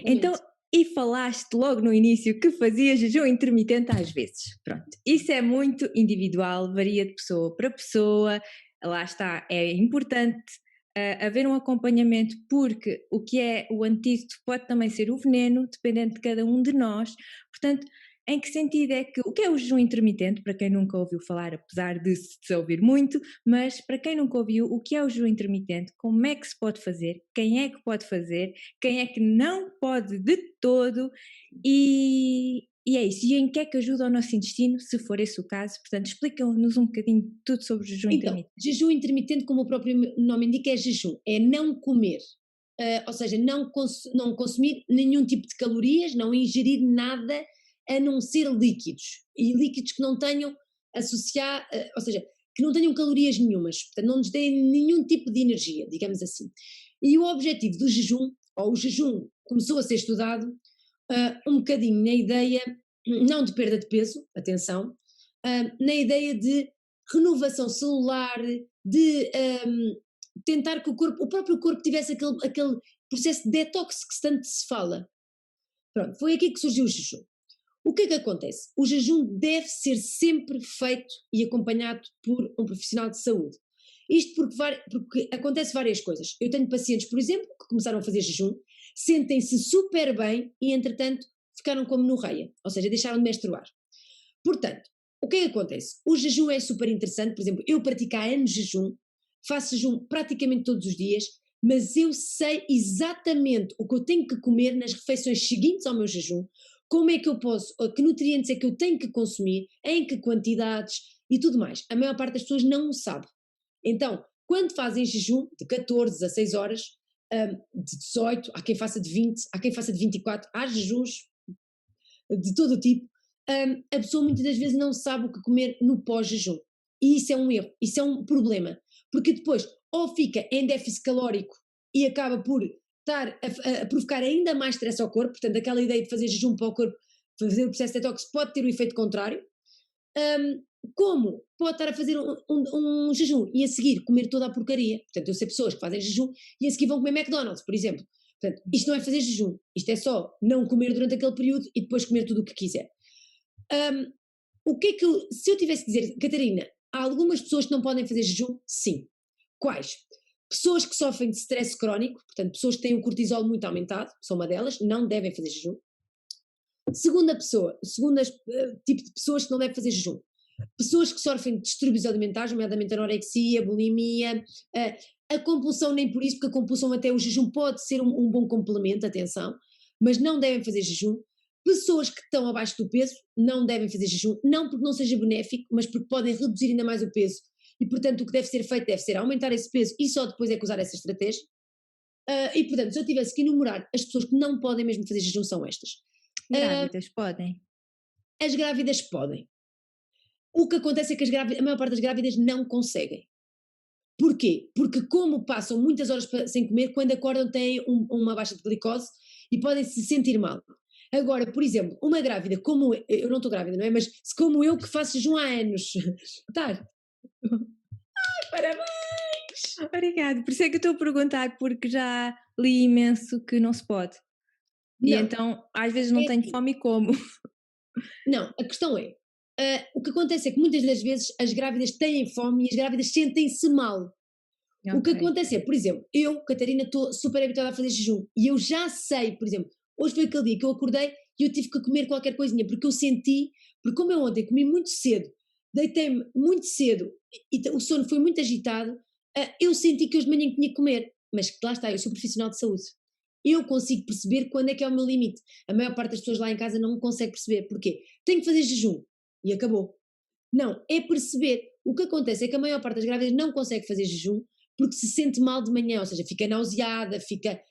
Então, exatamente. e falaste logo no início que fazias jejum intermitente às vezes. Pronto, isso é muito individual, varia de pessoa para pessoa. Lá está, é importante haver um acompanhamento, porque o que é o antídoto pode também ser o veneno, dependendo de cada um de nós. Portanto, em que sentido é que o que é o jejum intermitente, para quem nunca ouviu falar, apesar de se ouvir muito, mas para quem nunca ouviu, o que é o jejum intermitente, como é que se pode fazer, quem é que pode fazer, quem é que não pode de todo, e é isso. E em que é que ajuda o nosso intestino, se for esse o caso? Portanto, explica-nos um bocadinho tudo sobre o jejum Então, intermitente. jejum intermitente, como o próprio nome indica, é jejum, é não comer. Ou seja, não consumir nenhum tipo de calorias, não ingerir nada a não ser líquidos. E líquidos que não tenham ou seja, que não tenham calorias nenhumas, portanto, não nos deem nenhum tipo de energia, digamos assim. E o objetivo do jejum, ou o jejum começou a ser estudado um bocadinho na ideia, não de perda de peso, atenção, na ideia de renovação celular, de tentar que o próprio corpo tivesse aquele processo de detox que tanto se fala. Pronto, foi aqui que surgiu o jejum. O que é que acontece? O jejum deve ser sempre feito e acompanhado por um profissional de saúde. Isto porque acontece várias coisas. Eu tenho pacientes, por exemplo, que começaram a fazer jejum, sentem-se super bem e, entretanto, ficaram como no reia, ou seja, deixaram de menstruar. Portanto, o que é que acontece? O jejum é super interessante, por exemplo, eu pratico há anos jejum, faço jejum praticamente todos os dias, mas eu sei exatamente o que eu tenho que comer nas refeições seguintes ao meu jejum, como é que eu posso, que nutrientes é que eu tenho que consumir, em que quantidades e tudo mais. A maior parte das pessoas não o sabe. Então, quando fazem jejum de 14, 16 horas, de 18, há quem faça de 20, há quem faça de 24, há jejuns de todo o tipo, a pessoa muitas das vezes não sabe o que comer no pós-jejum. E isso é um erro, isso é um problema, porque depois ou fica em déficit calórico e acaba por estar a provocar ainda mais stress ao corpo, portanto aquela ideia de fazer jejum para o corpo, fazer o processo de detox pode ter o efeito contrário, como pode estar a fazer um jejum e a seguir comer toda a porcaria. Portanto, eu sei pessoas que fazem jejum e a seguir vão comer McDonald's, por exemplo. Portanto, isto não é fazer jejum, isto é só não comer durante aquele período e depois comer tudo o que quiser. Um, o que é que se eu tivesse que dizer, Catarina, há algumas pessoas que não podem fazer jejum? Sim. Quais? Pessoas que sofrem de stress crónico, portanto, pessoas que têm o cortisol muito aumentado, são uma delas, não devem fazer jejum. Segunda tipo de pessoas que não devem fazer jejum. Pessoas que sofrem de distúrbios alimentares, nomeadamente anorexia, bulimia, a compulsão nem por isso, porque a compulsão até o jejum pode ser um bom complemento, atenção, mas não devem fazer jejum. Pessoas que estão abaixo do peso não devem fazer jejum, não porque não seja benéfico, mas porque podem reduzir ainda mais o peso. E portanto o que deve ser feito deve ser aumentar esse peso e só depois é que usar essa estratégia. E portanto, se eu tivesse que enumerar as pessoas que não podem mesmo fazer jejum são estas. Ah, Grávidas podem? as grávidas podem. O que acontece é que a maior parte das grávidas não conseguem. Porquê? Porque como passam muitas horas sem comer, quando acordam têm uma baixa de glicose e podem se sentir mal. Agora, por exemplo, uma grávida como eu não estou grávida, não é? Mas se como eu que faço jejum há anos, tá? Parabéns! Obrigada, por isso é que eu estou a perguntar, porque já li imenso que não se pode. E Não, então, às vezes não é tenho assim. fome e como. Não, a questão é, o que acontece é que muitas das vezes as grávidas têm fome e as grávidas sentem-se mal. O que Ok. acontece é, por exemplo, eu, Catarina, estou super habituada a fazer jejum e eu já sei, por exemplo, hoje foi aquele dia que eu acordei e eu tive que comer qualquer coisinha, porque eu senti, porque como eu ontem comi muito cedo, deitei-me muito cedo e o sono foi muito agitado, eu senti que hoje de manhã tinha que comer, mas lá está, eu sou profissional de saúde. Eu consigo perceber quando é que é o meu limite. A maior parte das pessoas lá em casa não consegue perceber. Porquê? Tenho que fazer jejum e acabou. Não, é perceber. O que acontece é que a maior parte das grávidas não consegue fazer jejum porque se sente mal de manhã, ou seja, fica nauseada, fica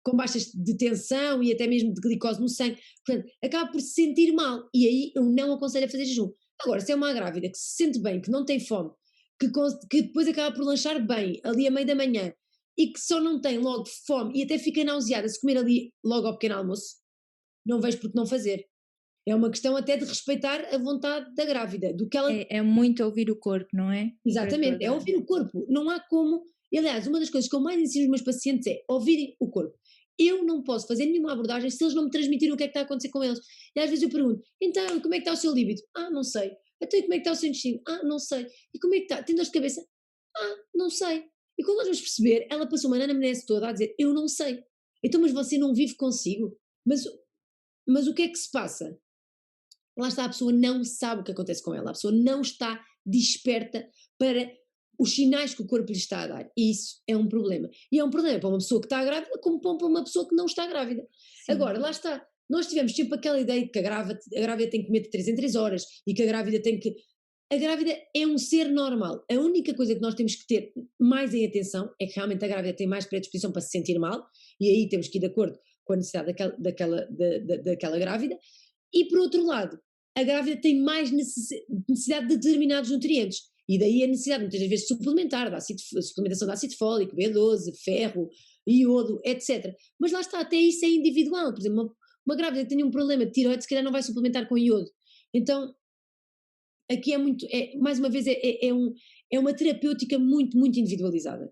com baixas de tensão e até mesmo de glicose no sangue. Portanto, acaba por se sentir mal e aí eu não aconselho a fazer jejum. Agora, se é uma grávida que se sente bem, que não tem fome, que depois acaba por lanchar bem ali a meio da manhã e que só não tem logo fome e até fica nauseada se comer ali logo ao pequeno almoço, não vejo por que não fazer. É uma questão até de respeitar a vontade da grávida, do que ela. É muito ouvir o corpo, não é? Para Exatamente, é toda. ouvir o corpo. Não há como. Aliás, uma das coisas que eu mais ensino aos meus pacientes é ouvirem o corpo. eu não posso fazer nenhuma abordagem se eles não me transmitirem o que é que está a acontecer com eles. E às vezes eu pergunto, então, como é que está o seu líbido? Ah, não sei. Então, e como é que está o seu intestino? Ah, não sei. E como é que está? Tem dor de cabeça? Ah, não sei. E quando nós vamos perceber, ela passou uma anamnese toda a dizer, eu não sei. Então, mas você não vive consigo? Mas, mas o que é que se passa? Lá está, a pessoa não sabe o que acontece com ela, a pessoa não está desperta para os sinais que o corpo lhe está a dar. E isso é um problema. E é um problema para uma pessoa que está grávida, como para uma pessoa que não está grávida. Sim, Agora, lá está. Nós tivemos sempre aquela ideia de que a grávida tem que comer de 3 em 3 horas e que a grávida tem que. A grávida é um ser normal. A única coisa que nós temos que ter mais em atenção é que realmente a grávida tem mais predisposição para se sentir mal, e aí temos que ir de acordo com a necessidade daquela grávida. E por outro lado, a grávida tem mais necessidade de determinados nutrientes. E daí a necessidade, muitas vezes, suplementar, suplementação de ácido fólico, B12, ferro, iodo, etc. Mas lá está, até isso é individual. Por exemplo, uma grávida que tenha um problema de tiroide, se calhar não vai suplementar com iodo. Então, aqui mais uma vez, é uma terapêutica muito, muito individualizada.